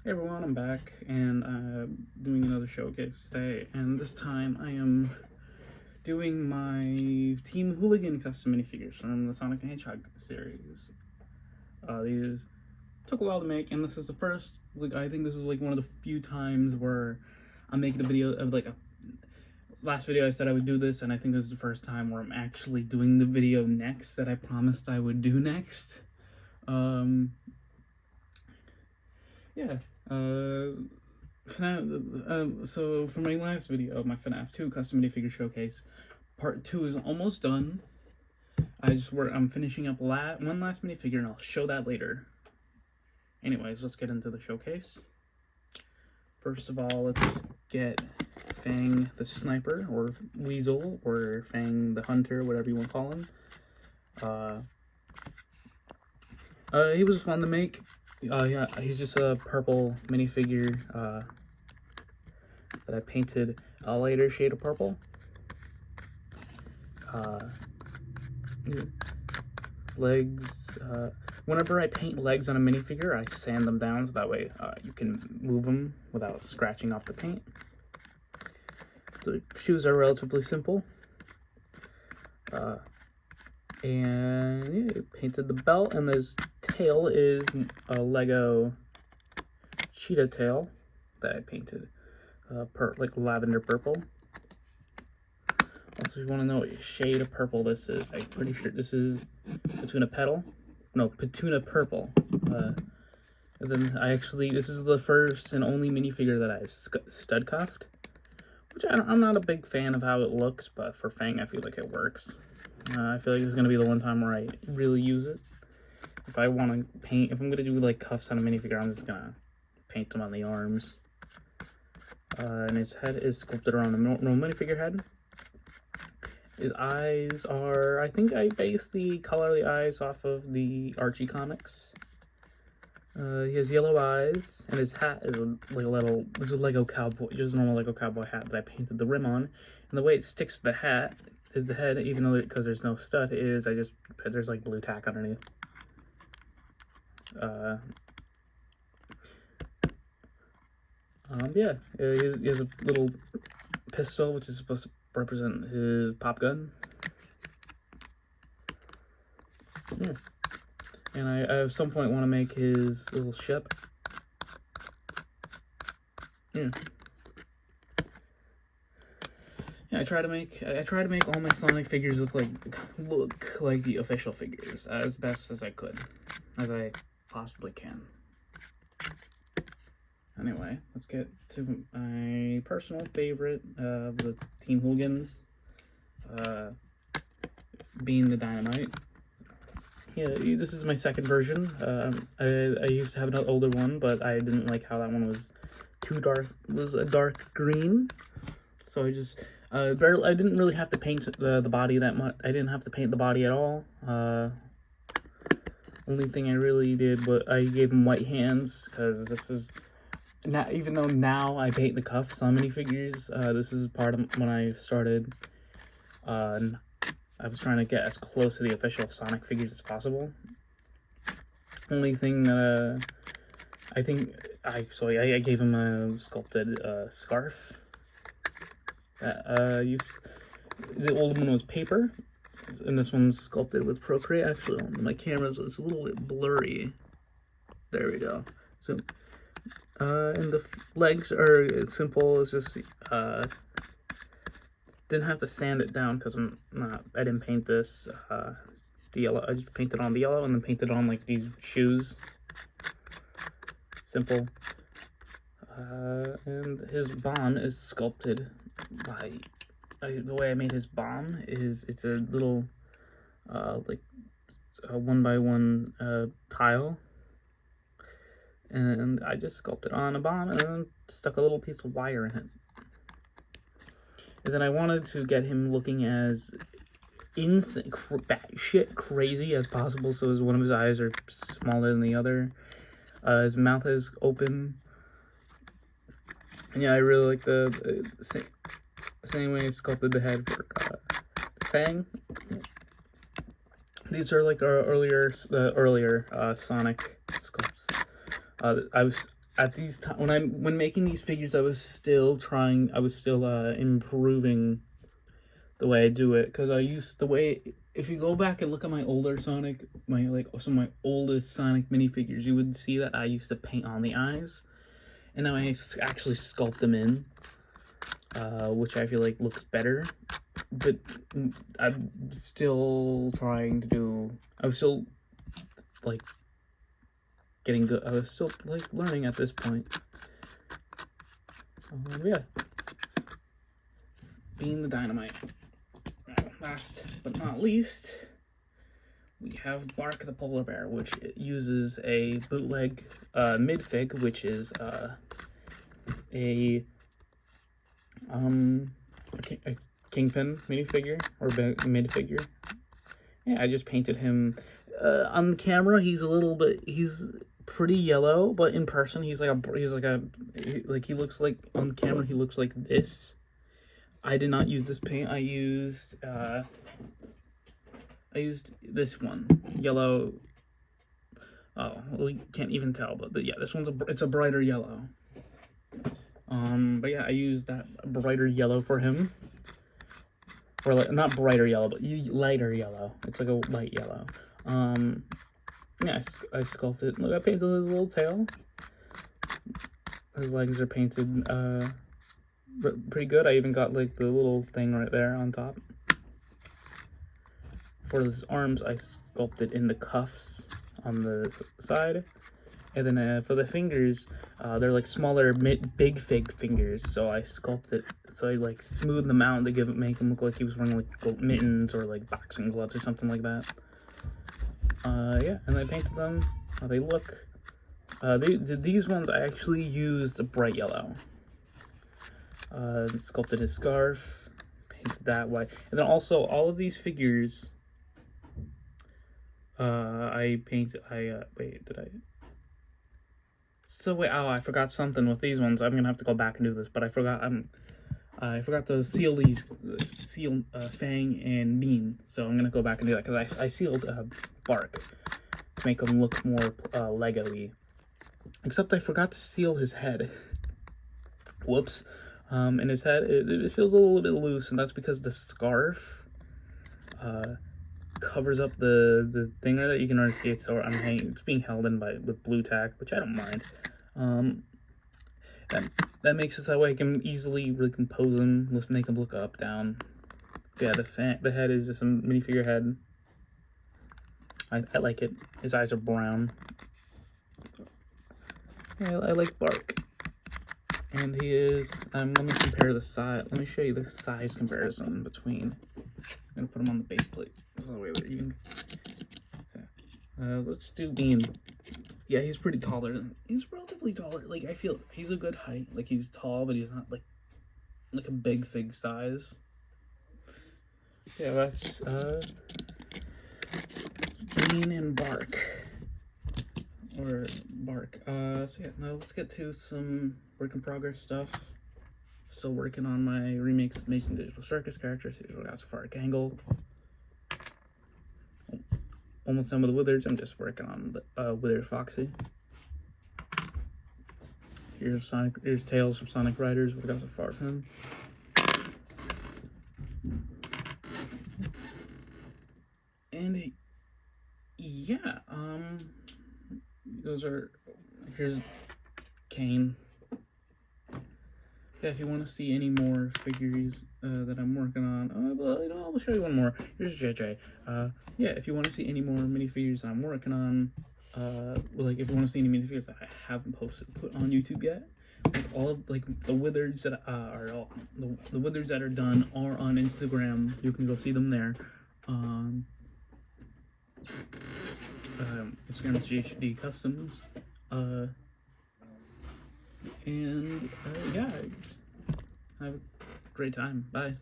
Hey everyone, I'm back and doing another showcase today, and this time I am doing my Team Hooligan custom minifigures from the Sonic the Hedgehog series. These took a while to make, and this is the first, I think this was one of the few times where I'm making a video of last video I said I would do this, and I think this is the first time where I'm actually doing the video next that I promised I would do next. Yeah. So for my last video, my FNAF 2 custom minifigure showcase, part 2 is almost done. I'm finishing up one last minifigure, and I'll show that later. Anyways, let's get into the showcase. First of all, let's get Fang the Sniper, or Weasel, or Fang the Hunter, whatever you want to call him. He was fun to make. Yeah, he's just a purple minifigure that I painted a lighter shade of purple. Legs. Whenever I paint legs on a minifigure, I sand them down so that way you can move them without scratching off the paint. The shoes are relatively simple. And yeah, painted the belt, and this tail is a Lego cheetah tail that I painted like lavender purple. Also, if you want to know what shade of purple this is, I'm pretty sure this is Petuna Purple. And then this is the first and only minifigure that I've stud cuffed, which I'm not a big fan of how it looks, but for Fang I feel like it works. I feel like this is going to be the one time where I really use it. If I'm going to do like cuffs on a minifigure, I'm just going to paint them on the arms. And his head is sculpted around a normal minifigure head. His eyes are, I think I based the color of the eyes off of the Archie comics. He has yellow eyes, and his hat is this is a Lego cowboy, just a normal Lego cowboy hat that I painted the rim on. And the way it sticks to the hat is the head, even though because there's no stud, there's like blue tack underneath. Yeah, he has a little pistol, which is supposed to represent his pop gun. Yeah. And I at some point want to make his little ship. Yeah. Yeah, I try to make all my Sonic figures look like the official figures as best as I possibly can. Anyway, let's get to my personal favorite of the Team Hooligans, being the Dynamite. Yeah, this is my second version. I used to have an older one, but I didn't like how that one was too dark. It was a dark green, so I just I didn't really have to paint the body that much. I didn't have to paint the body at all. Only thing I really did was I gave him white hands, because this is now, even though now I paint the cuffs on minifigures, this is part of when I started. I was trying to get as close to the official Sonic figures as possible. Only thing that I gave him a sculpted scarf. The old one was paper, and this one's sculpted with Procreate. Actually, on my cameras, it's a little bit blurry. There we go. So, and the legs are simple. It's just didn't have to sand it down because I didn't paint this the yellow. I just painted on the yellow and then painted on like these shoes. Simple. And his bomb is sculpted by the way I made his bomb is it's a little like a 1x1 tile, and I just sculpted on a bomb and then stuck a little piece of wire in it. And then I wanted to get him looking as insane, batshit crazy as possible, so one of his eyes are smaller than the other. His mouth is open. And yeah, I really like the same way I sculpted the head for Fang. These are like our earlier Sonic sculpts. at these times when making these figures, I was still improving the way I do it, because I used the way, if you go back and look at my older Sonic, some of my oldest Sonic minifigures, you would see that I used to paint on the eyes, and now I actually sculpt them in, which I feel like looks better. But I'm still trying to do. I was still like getting good. I was still like learning at this point. Yeah, being the dynamite. Last but not least, we have Bark the polar bear, which uses a bootleg midfig, which is a Kingpin minifigure or midfigure. Yeah, I just painted him. On the camera, he's pretty yellow, but in person, he looks like, on the camera, he looks like this. I did not use this paint. I used this one, yellow. Oh, well, you can't even tell, but yeah, this one's it's a brighter yellow. But yeah, I used that brighter yellow for him, or like not brighter yellow, but lighter yellow. It's like a light yellow. Yeah, I sculpted. Look, I painted his little tail. His legs are painted pretty good. I even got like the little thing right there on top. For his arms, I sculpted in the cuffs on the side, and then for the fingers, they're like smaller big fig fingers. So I sculpted, so I like smoothed them out to make him look like he was wearing like mittens or like boxing gloves or something like that. Yeah, and I painted them how they look. These ones I actually used a bright yellow. Sculpted his scarf, painted that white, and then also all of these figures. Wait, did I? So wait, oh, I forgot something with these ones. I'm gonna have to go back and do this, but I forgot to seal these, Fang and Bean. So I'm gonna go back and do that, because I sealed Bark to make him look more Lego-y. Except I forgot to seal his head. Whoops. And his head, it feels a little bit loose, and that's because the scarf covers up the thing right there. You can already see it, so it's being held in with blue tack, which I don't mind. That makes it that way I can easily recompose him, make him look up, down. Yeah, the head is just a minifigure head. I like it. His eyes are brown. Yeah, I like Bark. And he is, let me compare the size. Let me show you the size comparison between. I'm gonna put him on the base plate. This is the way that you can. Let's do Bean. Yeah, he's pretty taller. He's relatively taller. Like, I feel he's a good height. Like, he's tall, but he's not like a big fig size. Yeah, that's Bean and Bark. Or Bark. So yeah, now let's get to some work in progress stuff. Still working on my remakes of Amazing Digital Circus characters. Here's what I got so far. Gangle. Almost done with the Withers. I'm just working on the Withered Foxy. Here's Tails from Sonic Riders. What I got so far from him. And yeah, here's Kane. Yeah, if you want to see any more figures that I'm working on, I'll show you one more. Here's JJ. Yeah, if you want to see any more minifigures that I'm working on, like if you want to see any minifigures that I haven't put on YouTube yet, like all of the Wizards that the Wizards that are done are on Instagram. You can go see them there. Instagram is GHD Customs. And yeah, have a great time. Bye.